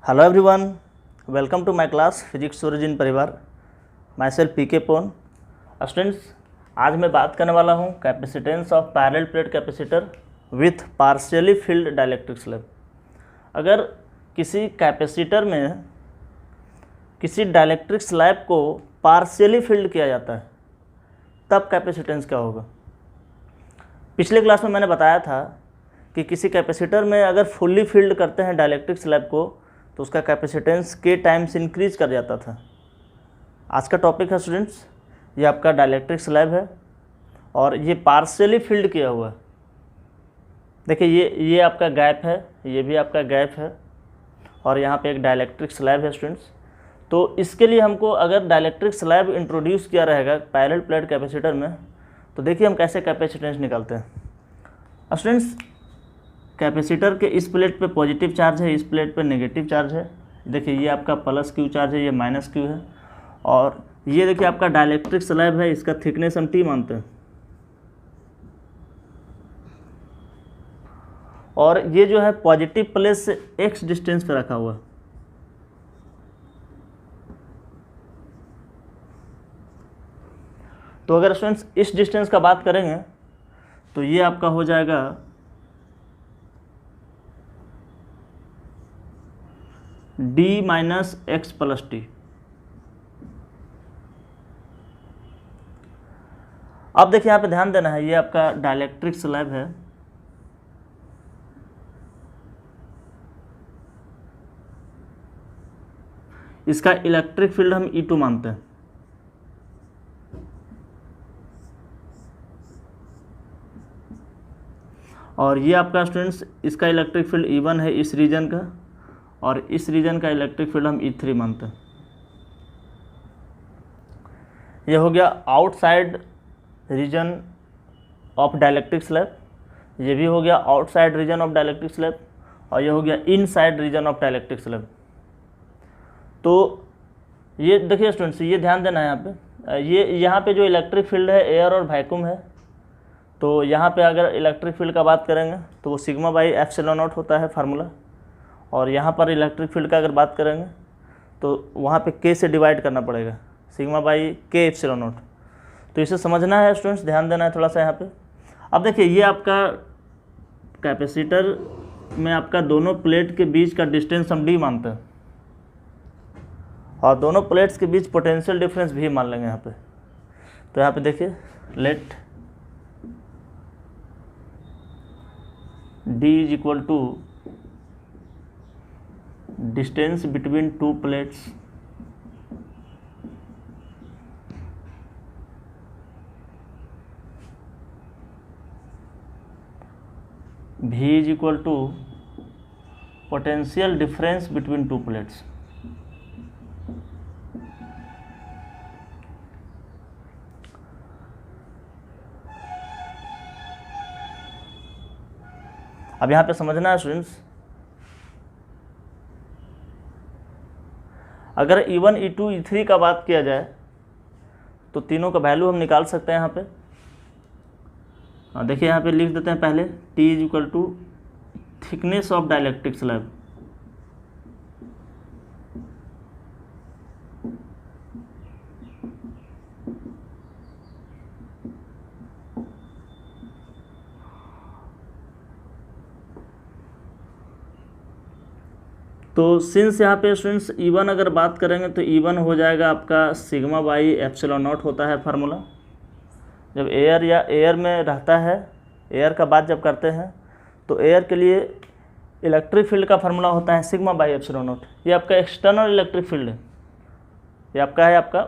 Hello everyone, welcome to my class physics origin परिवार। My self P के पोन। Students, आज मैं बात करने वाला हूँ capacitance of parallel plate capacitor with partially field dielectric slab. अगर किसी कैपेसिटर में किसी डाइलेक्ट्रिक स्लैब को पार्शियली फिल्ड किया जाता है तब कैपेसिटेंस क्या होगा। पिछले क्लास में मैंने बताया था कि किसी कैपेसिटर में अगर फुल्ली फिल्ड करते हैं डाइलेक्ट्रिक स्लैब को तो उसका कैपेसिटेंस के टाइम्स इंक्रीज कर जाता था। आज का टॉपिक है स्टूडेंट्स, ये आपका डाइलेक्ट्रिक स्लैब है और ये पार्शियली फिल्ड किया हुआ है। देखिए ये आपका गैप है, ये भी आपका गैप है और यहाँ पे एक डाइलेक्ट्रिक स्लैब है स्टूडेंट्स। तो इसके लिए हमको अगर डाइलेक्ट्रिक स्लैब इंट्रोड्यूस किया रहेगा पैरेलल प्लेट कैपेसिटर में तो देखिए हम कैसे कैपेसिटेंस निकालते हैं। स्टूडेंट्स, कैपेसिटर के इस प्लेट पे पॉजिटिव चार्ज है, इस प्लेट पे नेगेटिव चार्ज है। देखिए ये आपका प्लस क्यू चार्ज है, ये माइनस क्यू है और ये देखिए आपका डाइलेक्ट्रिक स्लैब है, इसका थिकनेस हम टी मानते हैं। और ये जो है पॉजिटिव प्लेस से एक्स डिस्टेंस पे रखा हुआ है। तो अगर स्टूडेंट्स इस डिस्टेंस का बात करेंगे तो ये आपका हो जाएगा d minus x plus T. अब देखिए यहाँ पे ध्यान देना है, ये आपका डाइलेक्ट्रिक स्लैब है। इसका इलेक्ट्रिक फील्ड हम E2 मानते हैं और ये आपका स्टूडेंट्स इसका इलेक्ट्रिक फील्ड E1 है इस रीजन का और इस रीजन का इलेक्ट्रिक फील्ड हम E3 मानते हैं। ये हो गया outside region of dielectric slab, ये भी हो गया outside region of dielectric slab और ये हो गया inside region of dielectric slab. तो ये देखिए स्टूडेंट्स, ये ध्यान देना है यहाँ पे, ये यहाँ पे जो इलेक्ट्रिक फील्ड है एयर और वैक्यूम है। तो यहाँ पे अगर इलेक्ट्रिक फील्ड का बात करेंगे तो वो सिग्मा बाई एप्सिलॉन नॉट होता है फार्मूला। और यहाँ पर इलेक्ट्रिक फील्ड का अगर बात करेंगे तो वहाँ पे के से डिवाइड करना पड़ेगा, सिग्मा बाई के एप्सिलॉन नॉट। तो इसे समझना है स्टूडेंट्स, ध्यान देना है थोड़ा सा यहाँ पे। अब देखिए ये आपका कैपेसिटर में आपका दोनों प्लेट के बीच का डिस्टेंस हम डी मानते हैं और दोनों प्लेट्स के बीच पोटेंशियल डिफरेंस भी मान लेंगे यहाँ पे। तो यहाँ पे देखिए let d is equal to distance between two plates v is equal to potential difference between two plates. अब यहाँ पे समझना है स्टूडेंट्स, अगर E1, E2, E3 का बात किया जाए तो तीनों का वैल्यू हम निकाल सकते हैं यहाँ पे। देखिए यहाँ पे लिख देते हैं पहले T is equal to thickness of dielectric slab. तो सिंस यहाँ पे स्टूडेंट्स E1 अगर बात करेंगे तो E1 हो जाएगा आपका सिग्मा बाई एप्सिलॉन नॉट होता है फार्मूला। जब एयर या एयर में रहता है, एयर का बात जब करते हैं तो एयर के लिए इलेक्ट्रिक फील्ड का फार्मूला होता है सिग्मा बाई एप्सिलॉन नॉट। ये आपका एक्सटर्नल इलेक्ट्रिक फील्ड है, ये आपका है आपका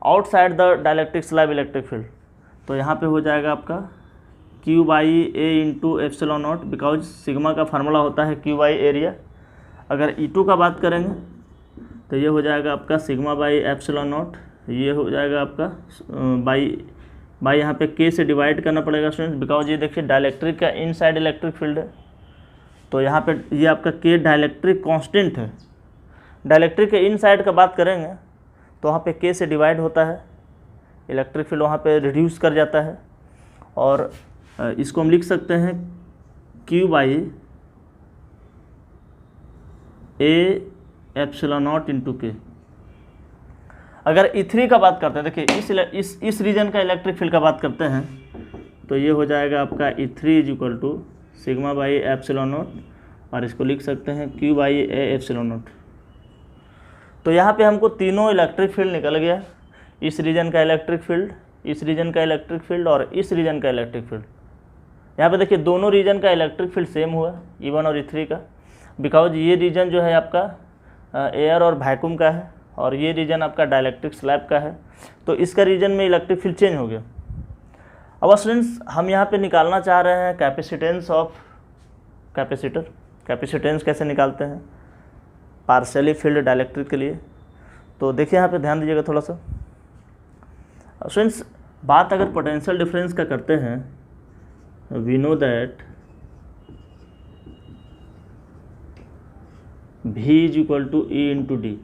outside the dielectric slab electric field. तो यहाँ पे हो जाएगा आपका Q by A into epsilon not, because sigma का फार्मूला होता है क्यू बाई एरिया। अगर E2 का बात करेंगे तो ये हो जाएगा आपका सिग्मा बाई एप्सिलॉन नॉट, ये हो जाएगा आपका बाई यहाँ पे के से डिवाइड करना पड़ेगा स्टूडेंट्स, बिकॉज ये देखिए डाइलेक्ट्रिक का इनसाइड इलेक्ट्रिक फील्ड है। तो यहाँ पे ये आपका के डाइलेक्ट्रिक कांस्टेंट है। डाइलेक्ट्रिक के इनसाइड का बात करेंगे तो वहाँ पे के से डिवाइड होता है, इलेक्ट्रिक फील्ड वहाँ पे रिड्यूस कर जाता है और इसको हम लिख सकते हैं Q by a epsilon naught into के। अगर E3 का बात करते हैं, देखिए इस रीजन का इलेक्ट्रिक फील्ड का बात करते हैं तो ये हो जाएगा आपका E3 is equal to sigma by epsilon naught, और इसको लिख सकते हैं Q by a epsilon naught. तो यहाँ पे हमको तीनों इलेक्ट्रिक फील्ड निकल गया, इस रीजन का इलेक्ट्रिक फील्ड, इस रीजन का इलेक्ट्रिक फील्ड और इस रीजन का इलेक्ट्रिक फील्ड। यहाँ पे देखिए दोनों रीजन का इलेक्ट्रिक फील्ड सेम हुआ, E1 और E3 का, बिकॉज ये रीजन जो है आपका एयर और वैक्यूम का है और ये रीजन आपका डाइलेक्ट्रिक स्लैब का है, तो इसका रीजन में इलेक्ट्रिक फील्ड चेंज हो गया। अब स्टूडेंट्स हम यहाँ पे निकालना चाह रहे हैं कैपेसिटेंस ऑफ कैपेसिटर। कैपेसिटेंस कैसे निकालते हैं पार्शियली फील्ड डाइलेक्ट्रिक के लिए, तो देखिए यहाँ पे ध्यान दीजिएगा थोड़ा सा। स्टूडेंट्स बात अगर पोटेंशियल डिफरेंस का करते हैं, we know that V is equal to E into d.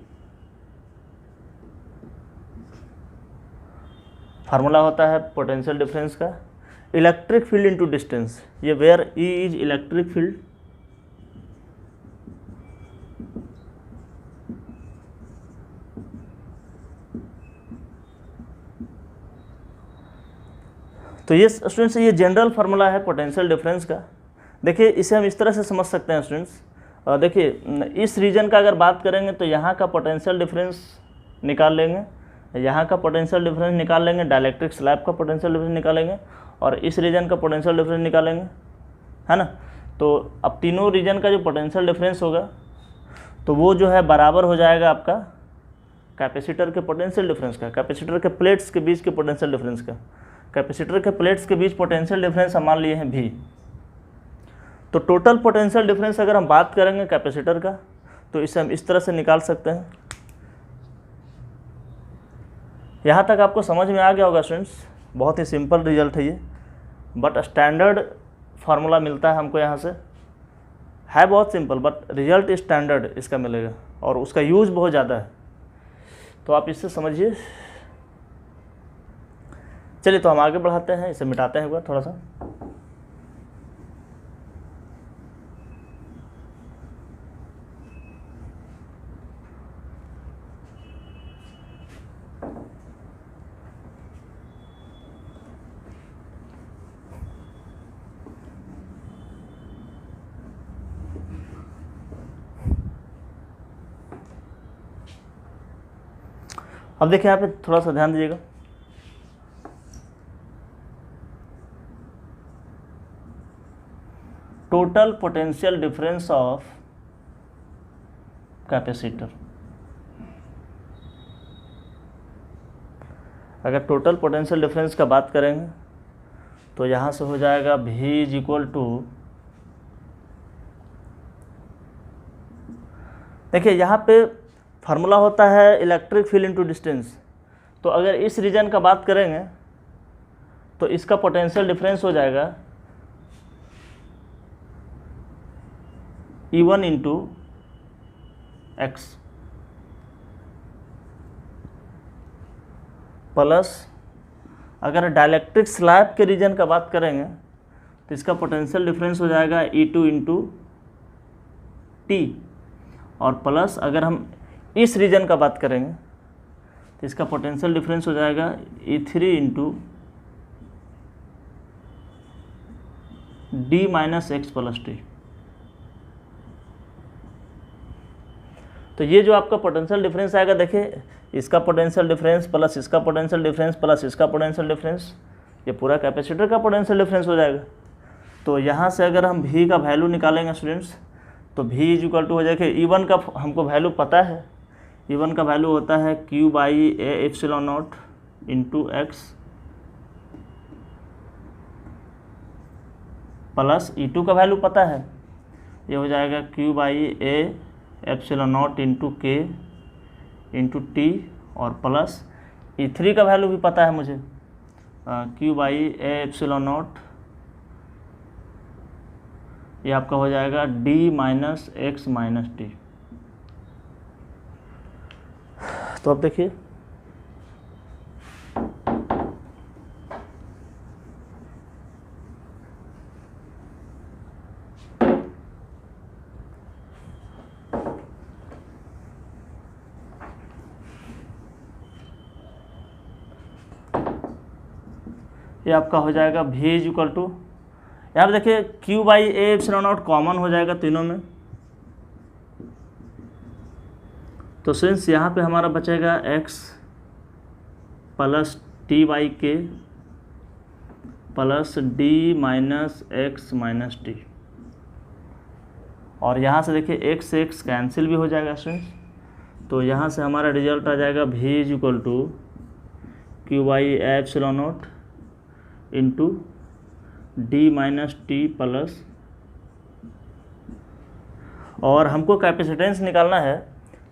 Formula होता है पोटेंशियल डिफरेंस का इलेक्ट्रिक फील्ड इंटू डिस्टेंस, ये where E is electric field तो ये स्टूडेंट्स ये जनरल फार्मूला है पोटेंशियल डिफरेंस का। देखिए इसे हम इस तरह से समझ सकते हैं स्टूडेंट्स, देखिए इस रीजन का अगर बात करेंगे तो यहाँ का पोटेंशियल डिफरेंस निकाल लेंगे, यहाँ का पोटेंशियल डिफरेंस निकाल लेंगे, डाइलेक्ट्रिक स्लैब का पोटेंशियल डिफरेंस निकालेंगे और इस रीजन का पोटेंशियल डिफरेंस निकालेंगे, है ना। तो अब तीनों रीजन का जो पोटेंशियल डिफरेंस होगा तो वो जो है बराबर हो जाएगा आपका कैपेसिटर के पोटेंशियल डिफरेंस का, कैपेसिटर के प्लेट्स के बीच के पोटेंशियल डिफरेंस का। कैपेसिटर के प्लेट्स के बीच पोटेंशियल डिफरेंस हम मान लिए हैं V। तो टोटल पोटेंशियल डिफरेंस अगर हम बात करेंगे कैपेसिटर का तो इसे हम इस तरह से निकाल सकते हैं। यहाँ तक आपको समझ में आ गया होगा स्टूडेंट्स, बहुत ही सिंपल रिजल्ट है ये, बट स्टैंडर्ड फार्मूला मिलता है हमको यहाँ से, है बहुत सिंपल बट रिजल्ट स्टैंडर्ड इसका मिलेगा और उसका यूज़ बहुत ज़्यादा है, तो आप इससे समझिए। चलिए तो हम आगे बढ़ाते हैं, इसे मिटाते हैं थोड़ा सा। अब देखिए यहाँ पे थोड़ा सा ध्यान दीजिएगा, total potential difference of capacitor. अगर टोटल पोटेंशियल डिफरेंस का बात करेंगे तो यहाँ से हो जाएगा V इज इक्वल टू, देखिए यहाँ पे फार्मूला होता है इलेक्ट्रिक फील्ड इनटू डिस्टेंस, तो अगर इस रीजन का बात करेंगे तो इसका पोटेंशियल डिफरेंस हो जाएगा E1 इंटू एक्स प्लस, अगर डाइलेक्ट्रिक स्लैब के रीजन का बात करेंगे तो इसका पोटेंशियल डिफरेंस हो जाएगा E2 इंटू टी, और प्लस अगर हम इस रीजन का बात करेंगे तो इसका पोटेंशियल डिफरेंस हो जाएगा E3 into d minus x plus T. तो ये जो आपका पोटेंशियल डिफरेंस आएगा, देखिए इसका पोटेंशियल डिफरेंस प्लस इसका पोटेंशियल डिफरेंस प्लस इसका पोटेंशियल डिफरेंस, ये पूरा कैपेसिटर का पोटेंशियल डिफरेंस हो जाएगा। तो यहाँ से अगर हम V का वैल्यू निकालेंगे स्टूडेंट्स तो V इज इक्वल टू हो जाएगा, E1 का हमको वैल्यू पता है, E1 का वैल्यू होता है Q by a epsilon naught into x plus E2 का वैल्यू पता है, ये हो जाएगा Q by a epsilon naught into के इंटू टी, और प्लस E3 का वैल्यू भी पता है मुझे, Q by a epsilon not, ये आपका हो जाएगा D minus x minus T. तो अब देखिए ये आपका हो जाएगा v इज इक्वल टू, यहाँ पर देखिए q by a epsilon not common हो जाएगा तीनों में, तो सिंस यहाँ पे हमारा बचेगा x प्लस टी बाई के plus D minus x minus T, और यहाँ से देखिए x से x कैंसिल भी हो जाएगा स्टूडेंट्स, तो यहाँ से हमारा रिजल्ट आ जाएगा v is equal to q by epsilon naught into d minus t plus, और हमको कैपेसिटेंस निकालना है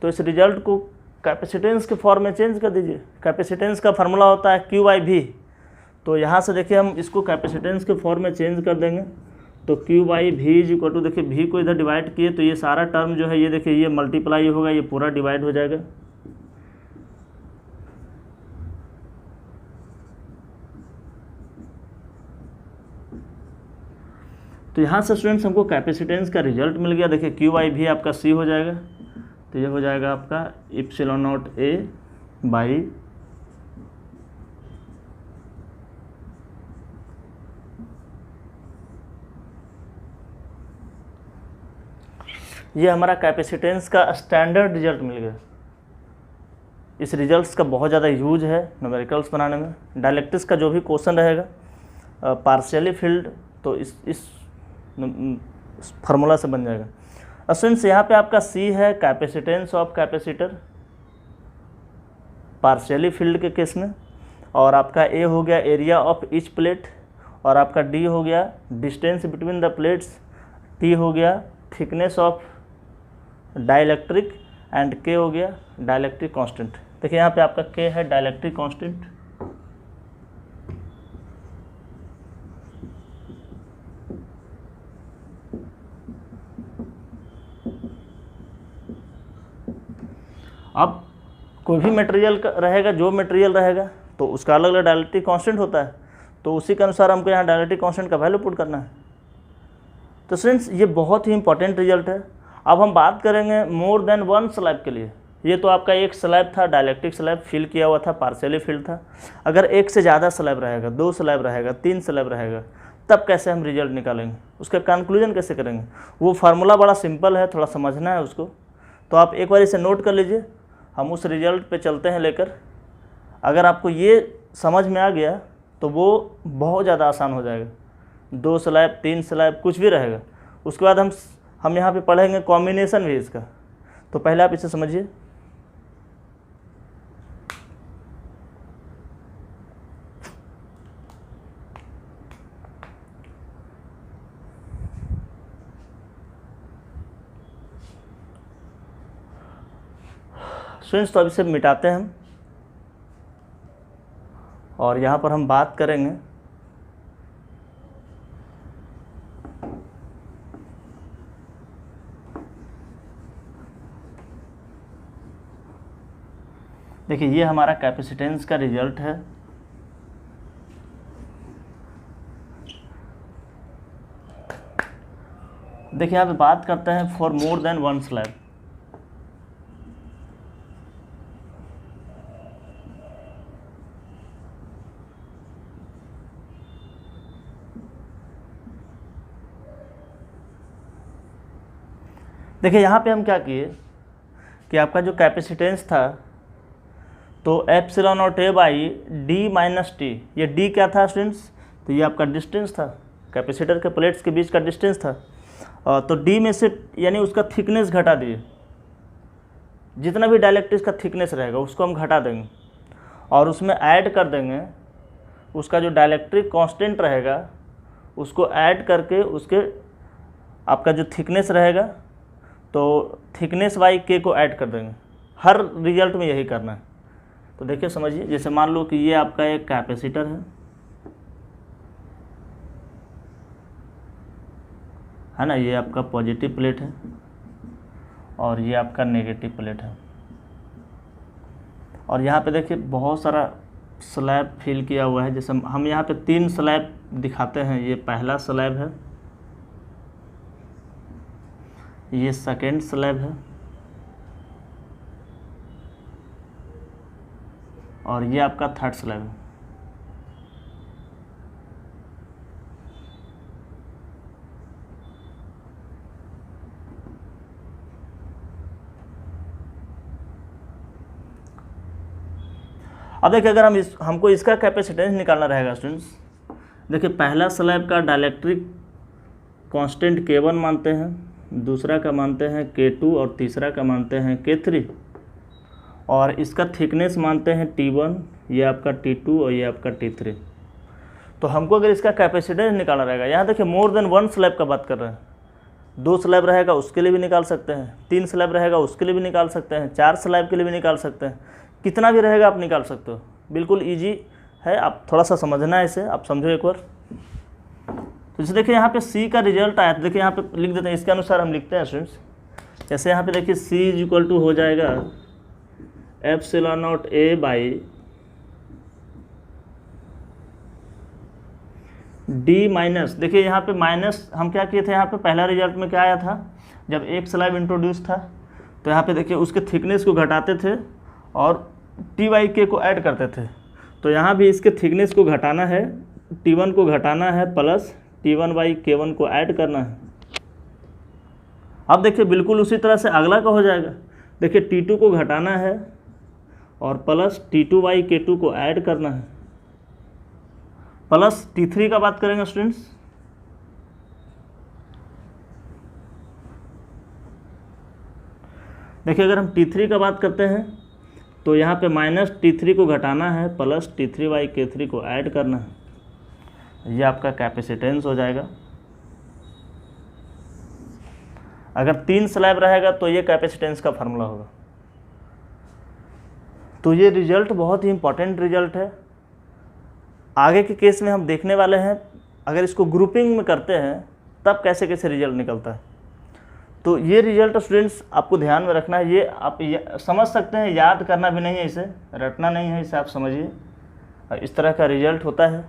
तो इस रिजल्ट को कैपेसिटेंस के फॉर्म में चेंज कर दीजिए। कैपेसिटेंस का फार्मूला होता है क्यू बाई वी, तो यहाँ से देखिए हम इसको कैपेसिटेंस के फॉर्म में चेंज कर देंगे, तो q by v is equal to, देखिए वी को इधर डिवाइड किए तो ये सारा टर्म जो है ये देखिए ये मल्टीप्लाई होगा, ये पूरा डिवाइड हो जाएगा, तो यहाँ से स्टूडेंट्स हमको कैपेसिटेंस का रिजल्ट मिल गया। देखिए क्यू बाई वी आपका सी हो जाएगा, तो ये हो जाएगा आपका इप्सिलॉन नॉट ए बाई ये हमारा कैपेसिटेंस का स्टैंडर्ड रिजल्ट मिल गया। इस रिजल्ट्स का बहुत ज़्यादा यूज है न्यूमेरिकल्स बनाने में। डायलेक्ट्रिक्स का जो भी क्वेश्चन रहेगा पार्शियली फील्ड, तो इस फार्मूला से बन जाएगा। स्टूडेंट्स यहाँ पे आपका सी है capacitance of capacitor partially field के केस में, और आपका ए हो गया एरिया ऑफ ईच प्लेट, और आपका डी हो गया distance between the plates, T हो गया थिकनेस ऑफ डाइलेक्ट्रिक, एंड के हो गया डाइलेक्ट्रिक कांस्टेंट। देखिए यहाँ पे आपका के है डाइलेक्ट्रिक कांस्टेंट, अब कोई भी मटेरियल रहेगा, जो मटेरियल रहेगा तो उसका अलग अलग डाइलेक्ट्रिक कांस्टेंट होता है, तो उसी के अनुसार हमको यहाँ डाइलेक्ट्रिक कांस्टेंट का वैल्यू पुट करना है। तो स्टूडेंट्स ये बहुत ही इंपॉर्टेंट रिजल्ट है। अब हम बात करेंगे मोर देन वन स्लैब के लिए। ये तो आपका एक स्लैब था, डाइलेक्ट्रिक स्लैब फिल किया हुआ था, पार्शियली फिल था। अगर एक से ज़्यादा स्लैब रहेगा, दो स्लैब रहेगा, तीन स्लैब रहेगा, तब कैसे हम रिजल्ट निकालेंगे, उसका कंक्लूजन कैसे करेंगे? वो फार्मूला बड़ा सिंपल है, थोड़ा समझना है उसको, तो आप एक बार इसे नोट कर लीजिए। हम उस रिजल्ट पे चलते हैं लेकर। अगर आपको ये समझ में आ गया तो वो बहुत ज़्यादा आसान हो जाएगा। दो स्लैब, तीन स्लैब, कुछ भी रहेगा। उसके बाद हम यहाँ पे पढ़ेंगे कॉम्बिनेशन भी इसका। तो पहले आप इसे समझिए। स्टूडेंट्स तो अब इसे मिटाते हैं हम, और यहाँ पर हम बात करेंगे देखिए ये हमारा कैपेसिटेंस का रिजल्ट है। देखिए यहाँ पे बात करते हैं for more than one slab. देखिए यहाँ पे हम क्या किए कि आपका जो कैपेसिटेंस था तो epsilon not a by D minus T, ये डी क्या था स्टूडेंट्स? तो ये आपका डिस्टेंस था, कैपेसिटर के प्लेट्स के बीच का डिस्टेंस था। तो डी में से यानी उसका थिकनेस घटा दिए, जितना भी डाइलेक्ट्रिक्स का थिकनेस रहेगा उसको हम घटा देंगे, और उसमें ऐड कर देंगे उसका जो डाइलेक्ट्रिक कांस्टेंट रहेगा, उसको ऐड करके उसके आपका जो थिकनेस रहेगा तो थिकनेस बाई के को ऐड कर देंगे। हर रिजल्ट में यही करना है। तो देखिए समझिए, जैसे मान लो कि ये आपका एक कैपेसिटर है ना, ये आपका पॉजिटिव प्लेट है और ये आपका नेगेटिव प्लेट है, और यहाँ पे देखिए बहुत सारा स्लैब फिल किया हुआ है। जैसे हम यहाँ पे 3 स्लैब दिखाते हैं। ये पहला स्लैब है, ये सेकेंड स्लैब है, और ये आपका थर्ड स्लैब है। अब देखिए अगर हमको इसका कैपेसिटेंस निकालना रहेगा स्टूडेंट्स, देखिए पहला स्लैब का डाइलेक्ट्रिक कांस्टेंट K1 मानते हैं, दूसरा का मानते हैं K2 और तीसरा का मानते हैं K3, और इसका थिकनेस मानते हैं T1, ये आपका T2 और ये आपका T3। तो हमको अगर इसका कैपेसिटेंस निकालना रहेगा, यहाँ देखिए मोर देन 1 स्लैब का बात कर रहे हैं, 2 स्लैब रहेगा उसके लिए भी निकाल सकते हैं, 3 स्लैब रहेगा उसके लिए भी निकाल सकते हैं, 4 स्लैब के लिए भी निकाल सकते हैं, कितना भी रहेगा आप निकाल सकते हो, बिल्कुल ईजी है। आप थोड़ा सा समझना है इसे, आप समझो एक बार। तो जैसे देखिए यहाँ पे C का रिजल्ट आया, तो देखिए यहाँ पे लिख देते हैं, इसके अनुसार हम लिखते हैं स्टूडेंट्स। जैसे यहाँ पे देखिए C हो जाएगा ε0A बाई D माइनस, देखिए यहाँ पे माइनस हम क्या किए थे, यहाँ पे पहला रिजल्ट में क्या आया था, जब एक स्लैब इंट्रोड्यूस था तो यहाँ पे देखिए उसके थिकनेस को घटाते थे और T/K को ऐड करते थे। तो यहाँ भी इसके थिकनेस को घटाना है, T1 को घटाना है प्लस T1/K1 को ऐड करना है। अब देखिए बिल्कुल उसी तरह से अगला का हो जाएगा, देखिए T2 को घटाना है और प्लस T2/K2 को ऐड करना है, प्लस T3 का बात करेंगे स्टूडेंट्स। देखिए अगर हम T3 का बात करते हैं तो यहाँ पे माइनस T3 को घटाना है प्लस T3/K3 को ऐड करना है, ये आपका कैपेसिटेंस हो जाएगा। अगर 3 स्लैब रहेगा तो ये कैपेसिटेंस का फार्मूला होगा। तो ये रिजल्ट बहुत ही इंपॉर्टेंट रिजल्ट है। आगे के केस में हम देखने वाले हैं, अगर इसको ग्रुपिंग में करते हैं तब कैसे कैसे रिजल्ट निकलता है। तो ये रिजल्ट स्टूडेंट्स आपको ध्यान में रखना है, ये आप समझ सकते हैं, याद करना भी नहीं है, इसे रटना नहीं है, इसे आप समझिए। इस तरह का रिजल्ट होता है।